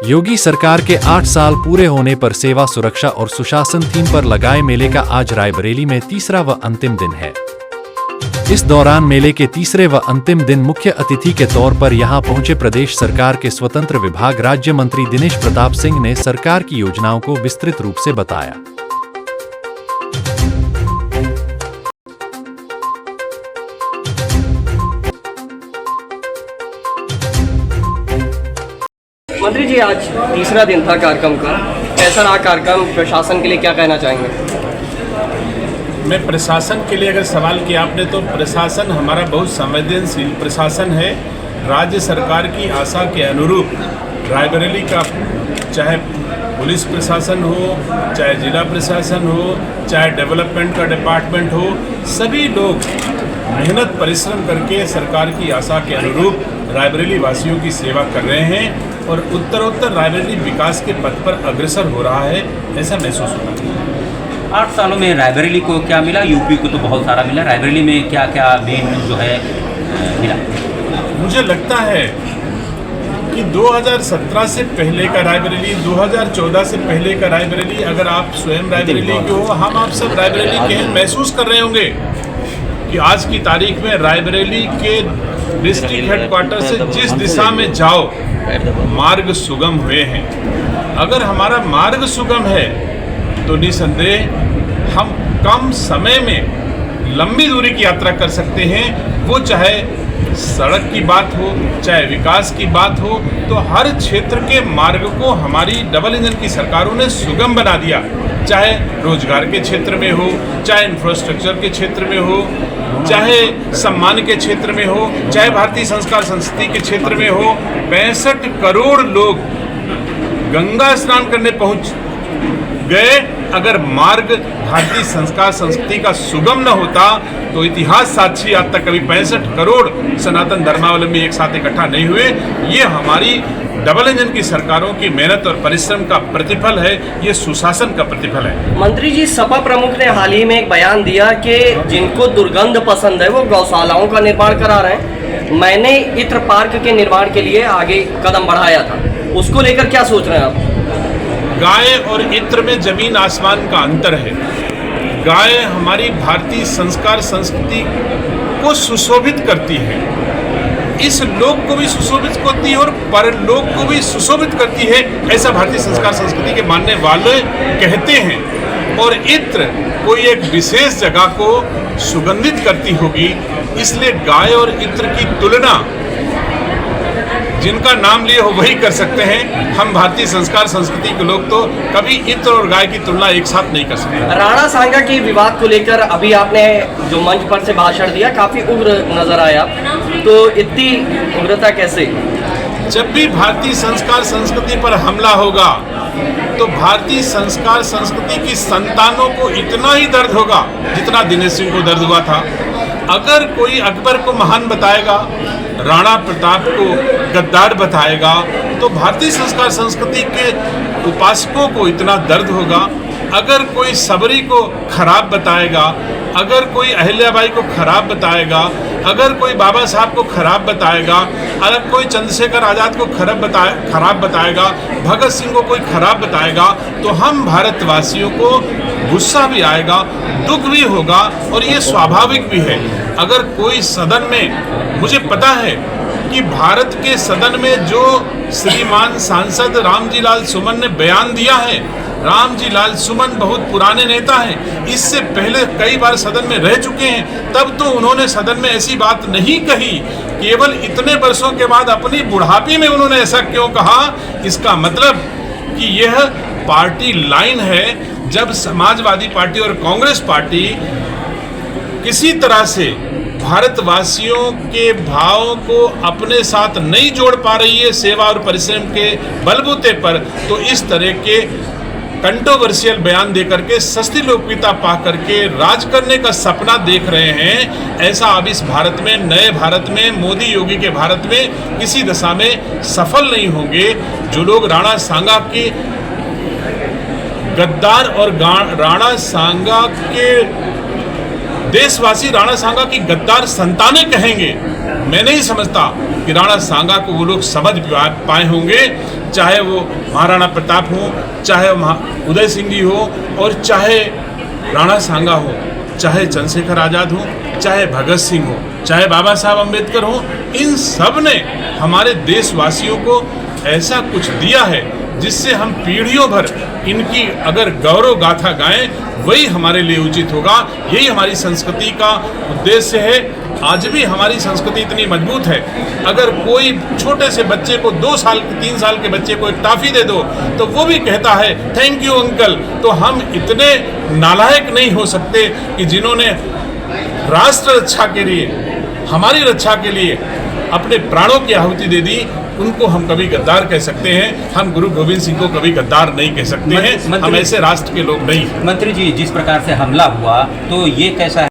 योगी सरकार के 8 साल पूरे होने पर सेवा, सुरक्षा और सुशासन थीम पर लगाए मेले का आज रायबरेली में तीसरा व अंतिम दिन है। इस दौरान मेले के तीसरे व अंतिम दिन मुख्य अतिथि के तौर पर यहां पहुंचे प्रदेश सरकार के स्वतंत्र विभाग राज्य मंत्री दिनेश प्रताप सिंह ने सरकार की योजनाओं को विस्तृत रूप से बताया। मंत्री जी, आज तीसरा दिन था कार्यक्रम का, कैसा रहा कार्यक्रम? प्रशासन के लिए क्या कहना चाहेंगे? मैं प्रशासन के लिए अगर सवाल किया आपने, तो प्रशासन हमारा बहुत संवेदनशील प्रशासन है। राज्य सरकार की आशा के अनुरूप रायबरेली का चाहे पुलिस प्रशासन हो, चाहे जिला प्रशासन हो, चाहे डेवलपमेंट का डिपार्टमेंट हो, सभी लोग मेहनत परिश्रम करके सरकार की आशा के अनुरूप रायबरेली वासियों की सेवा कर रहे हैं और उत्तरोत्तर रायबरेली विकास के पथ पर अग्रसर हो रहा है, ऐसा महसूस होता है। 8 सालों में रायबरेली को क्या मिला? यूपी को तो बहुत सारा मिला, रायबरेली में क्या क्या मेन जो है मिला? मुझे लगता है कि 2017 से पहले का रायबरेली, 2014 से पहले का रायबरेली, अगर आप स्वयं रायबरेली के हो, हम आप सब रायबरेली के महसूस कर रहे होंगे कि आज की तारीख में रायबरेली के डिस्ट्रिक्ट हेडक्वार्टर से जिस दिशा में जाओ मार्ग सुगम हुए हैं। अगर हमारा मार्ग सुगम है तो निसंदेह हम कम समय में लंबी दूरी की यात्रा कर सकते हैं। वो चाहे सड़क की बात हो, चाहे विकास की बात हो, तो हर क्षेत्र के मार्ग को हमारी डबल इंजन की सरकारों ने सुगम बना दिया। चाहे रोजगार के क्षेत्र में हो, चाहे इंफ्रास्ट्रक्चर के क्षेत्र में हो, चाहे सम्मान के क्षेत्र में हो, चाहे भारतीय संस्कार संस्कृति के क्षेत्र में हो। 65 करोड़ लोग गंगा स्नान करने पहुंच गए। अगर मार्ग भारतीय संस्कार संस्कृति का सुगम न होता तो इतिहास साक्षी आज तक कभी 65 करोड़ सनातन धर्मावलंबी एक साथ इकट्ठा नहीं हुए। ये हमारी डबल इंजन की सरकारों की मेहनत और परिश्रम का प्रतिफल है, ये सुशासन का प्रतिफल है। मंत्री जी, सपा प्रमुख ने हाल ही में एक बयान दिया कि जिनको दुर्गंध पसंद है वो गौशालाओं का निर्माण करा रहे हैं। मैंने इत्र पार्क के निर्माण के लिए आगे कदम बढ़ाया था, उसको लेकर क्या सोच रहे हैं आप? गाय और इत्र में जमीन आसमान का अंतर है। गाय हमारी भारतीय संस्कार संस्कृति को सुशोभित करती है, इस लोक को भी सुशोभित करती है और परलोक को भी सुशोभित करती है, ऐसा भारतीय संस्कार संस्कृति के मानने वाले कहते हैं। और इत्र कोई एक विशेष जगह को सुगंधित करती होगी, इसलिए गाय और इत्र की तुलना जिनका नाम लिए हो वही कर सकते हैं। हम भारतीय संस्कार संस्कृति के लोग तो कभी इत्र और गाय की तुलना एक साथ नहीं कर सकते। राणा सांगा के विवाद को लेकर अभी आपने जो मंच पर से भाषण दिया, काफी उग्र नजर आया, तो इतनी उग्रता कैसे? जब भी भारतीय संस्कार संस्कृति पर हमला होगा तो भारतीय संस्कार संस्कृति की संतानों को इतना ही दर्द होगा जितना दिनेश सिंह को दर्द हुआ था। अगर कोई अकबर को महान बताएगा, राणा प्रताप को गद्दार बताएगा, तो भारतीय संस्कार संस्कृति के उपासकों को इतना दर्द होगा। अगर कोई सबरी को खराब बताएगा, अगर कोई अहिल्याबाई को खराब बताएगा, अगर कोई बाबा साहब को खराब बताएगा, अगर कोई चंद्रशेखर आज़ाद को खराब बताएगा, भगत सिंह को कोई खराब बताएगा, तो हम भारतवासियों को गुस्सा भी आएगा, दुख भी होगा और ये स्वाभाविक भी है। अगर कोई सदन में, मुझे पता है कि भारत के सदन में जो श्रीमान सांसद रामजी लाल सुमन ने बयान दिया है, रामजी लाल सुमन बहुत पुराने नेता हैं, इससे पहले कई बार सदन में रह चुके हैं, तब तो उन्होंने सदन में ऐसी बात नहीं कही। केवल इतने वर्षों के बाद अपनी बुढ़ापी में उन्होंने ऐसा क्यों कहा? इसका मतलब कि यह पार्टी लाइन है। जब समाजवादी पार्टी और कांग्रेस पार्टी किसी तरह से भारतवासियों के भावों को अपने साथ नहीं जोड़ पा रही है सेवा और परिश्रम के बलबूते पर, तो इस तरह के कंट्रोवर्शियल बयान देकर के सस्ती लोकप्रियता पा करके राज करने का सपना देख रहे हैं। ऐसा अब इस भारत में, नए भारत में, मोदी योगी के भारत में किसी दशा में सफल नहीं होंगे। जो लोग राणा सांगा के गद्दार और राणा सांगा के देशवासी राणा सांगा की गद्दार संतानें कहेंगे, मैं नहीं समझता कि राणा सांगा को वो लोग समझ पाए होंगे, चाहे वो महाराणा प्रताप हो, चाहे उदय सिंह जी हो, और चाहे राणा सांगा हो, चाहे चंद्रशेखर आज़ाद हो, चाहे भगत सिंह हो, चाहे बाबा साहब अम्बेडकर हो। इन सब ने हमारे देशवासियों को ऐसा कुछ दिया है जिससे हम पीढ़ियों भर इनकी अगर गौरव गाथा गाएं, वही हमारे लिए उचित होगा। यही हमारी संस्कृति का उद्देश्य है। आज भी हमारी संस्कृति इतनी मजबूत है, अगर कोई छोटे से बच्चे को 2 साल 3 साल के बच्चे को एक टॉफी दे दो तो वो भी कहता है थैंक यू अंकल। तो हम इतने नालायक नहीं हो सकते कि जिन्होंने राष्ट्र रक्षा के लिए, हमारी रक्षा के लिए अपने प्राणों की आहुति दे दी, उनको हम कभी गद्दार कह सकते हैं। हम गुरु गोविंद सिंह को कभी गद्दार नहीं कह सकते हैं। हम ऐसे राष्ट्र के लोग नहीं। मंत्री जी, जिस प्रकार से हमला हुआ तो ये कैसा